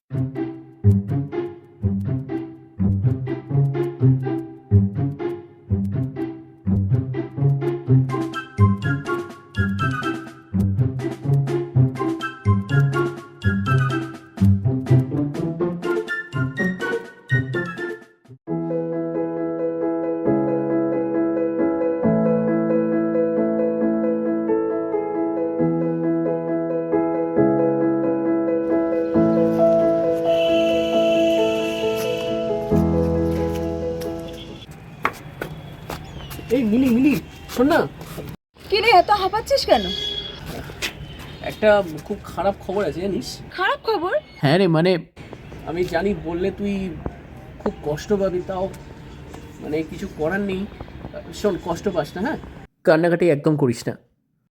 এই মিলি মিলি শোন না। কি রে, এত হাঁপাচ্ছিস কেন? একটা খুব খারাপ খবর আছে জানিস? খারাপ খবর? হ্যাঁ রে, মানে আমি জানি বললে তুই খুব কষ্ট পাবি, তাও মানে কিছু করার নেই। শোন, কষ্ট পাস না, হ্যাঁ? কান্নাকাটি একদম করিস না।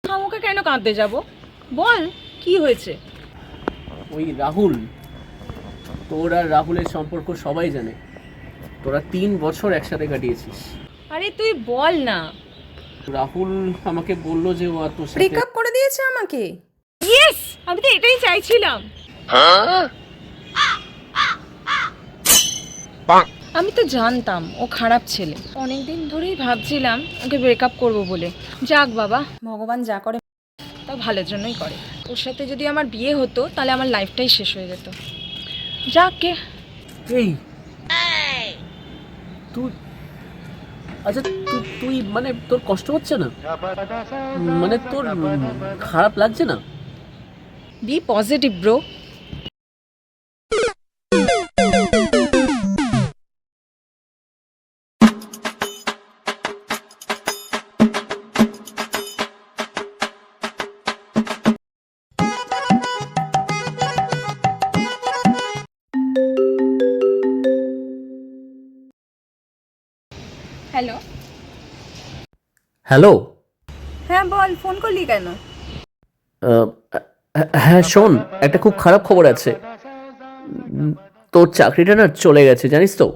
আমাকে কেন কাঁদতে যাব? বল কি হয়েছে? ওই রাহুল, তোর আর রাহুলের সম্পর্ক সবাই জানে। তোরা 3 বছর একসাথে কাটিয়েছিস। আরে তুই বল না। রাহুল আমাকে বলল যে ও তোর সাথে ব্রেকআপ করে দিয়েছে আমাকে। ইয়েস, আমি তো এটাই চাইছিলাম। আমি তো জানতাম ও খারাপ ছেলে। অনেকদিন ধরেই ভাবছিলাম ওকে ব্রেকআপ করব বলে। যাক বাবা, ভগবান যা করে তা ভালোর জন্যই করে। ওর সাথে যদি আমার বিয়ে হতো তাহলে আমার লাইফটাই শেষ হয়ে যেত। যাক গে। এই তুই, আচ্ছা তুই মানে তোর কষ্ট হচ্ছে না? মানে তোর খারাপ লাগছে না? Be positive bro. Hello. Hello. হ্যাঁ বল, ফোন করলি কেন? হ্যাঁ শোন, একটা খুব খারাপ খবর আছে। তোর চাকরিটা না চলে গেছে, জানিস তো?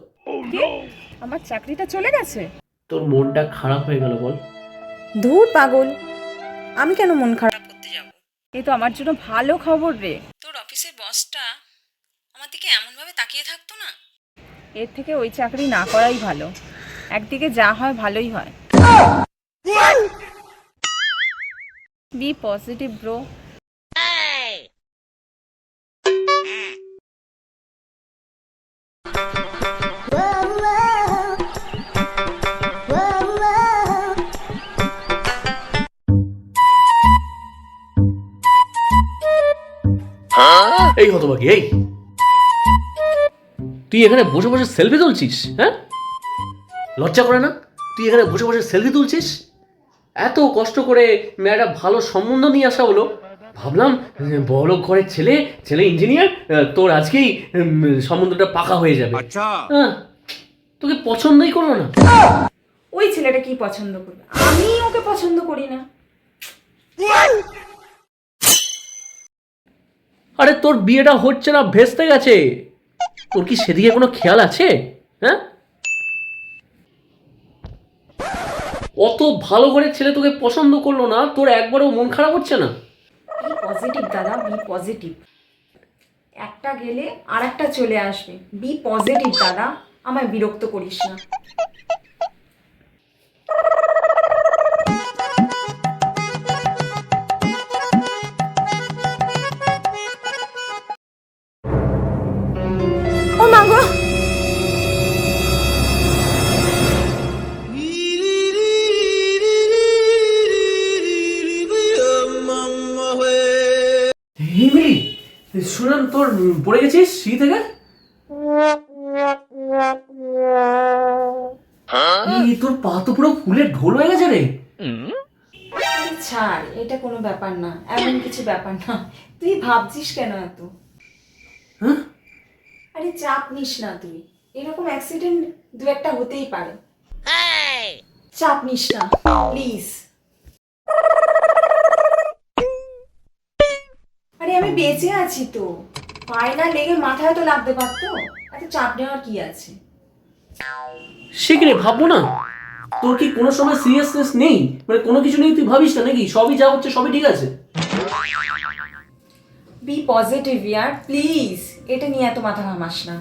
আমার চাকরিটা চলে গেছে? তোর মনটা খারাপ হয়ে গেল বল? ধুর পাগল, আমি কেন মন খারাপ করতে যাব? এই তো আমার জন্য ভালো খবর রে। তোর অফিসের বসটা আমার দিকে এমনভাবে তাকিয়ে থাকতো না, এর থেকে ওই চাকরি না করাই ভালো। একদিকে যা হয় ভালোই হয়। Be positive bro. এই হতভাগী, এই তুই এখানে বসে বসে সেলফি তুলছিস? হ্যাঁ, লজ্জা করে না? তুই এখানে বসে বসে সেলফি তুলছিস? এত কষ্ট করে একটা ভালো সম্বন্ধ নিয়ে আসা হলো, ভাবলাম বড় ঘরের ছেলে, ছেলে ইঞ্জিনিয়ার, তোর আজকেই সম্বন্ধটা পাকা হয়ে যাবে। হ্যাঁ, তোকে পছন্দই করলো না। ওই ছেলেটা কি পছন্দ করবে? আমি ওকে পছন্দ করি না। আরে তোর বিয়েটা হচ্ছে না, ভেস্তে গেছে। তোর কি সেদিকে কোনো খেয়াল আছে? হ্যাঁ, অত ভালো ঘরের ছেলে তোকে পছন্দ করলো না, তোর একবারও মন খারাপ হচ্ছে না? বি পজিটিভ দাদা, বি পজিটিভ। একটা গেলে আর একটা চলে আসবে। বি পজিটিভ দাদা, আমায় বিরক্ত করিস না। ও মা গো, হিমি, শুনলাম তোর পড়ে গেছিস সিঁড়ি থেকে। তোর পা তো পুরো ফুলের ঢোল হয়ে গেছে রে। আরে ছাড়, এটা কোনো ব্যাপার না, এমন কিছু ব্যাপার না। তুই ভাবছিস কেন এত? হ্যাঁ, আরে চাপ নিস না তুই, এরকম অ্যাক্সিডেন্ট দু একটা হতেই পারে। চাপ নিস না প্লিজ। আরে আমি বেঁচে আছি তো, পায়ে না লেগে মাথায় তো লাগতে পারতো। এত চাপ নেওয়ার কি আছে? শিখরে ভাববো না? তোর কি কোনো সময় সিরিয়াসনেস নেই? মানে কোনো কিছু নেই, তুই ভাবিস না নাকি সবই যা হচ্ছে সবই ঠিক আছে? বি পজিটিভ ইয়ার প্লিজ। এটা নিয়ে এত মাথা ঘামাস না।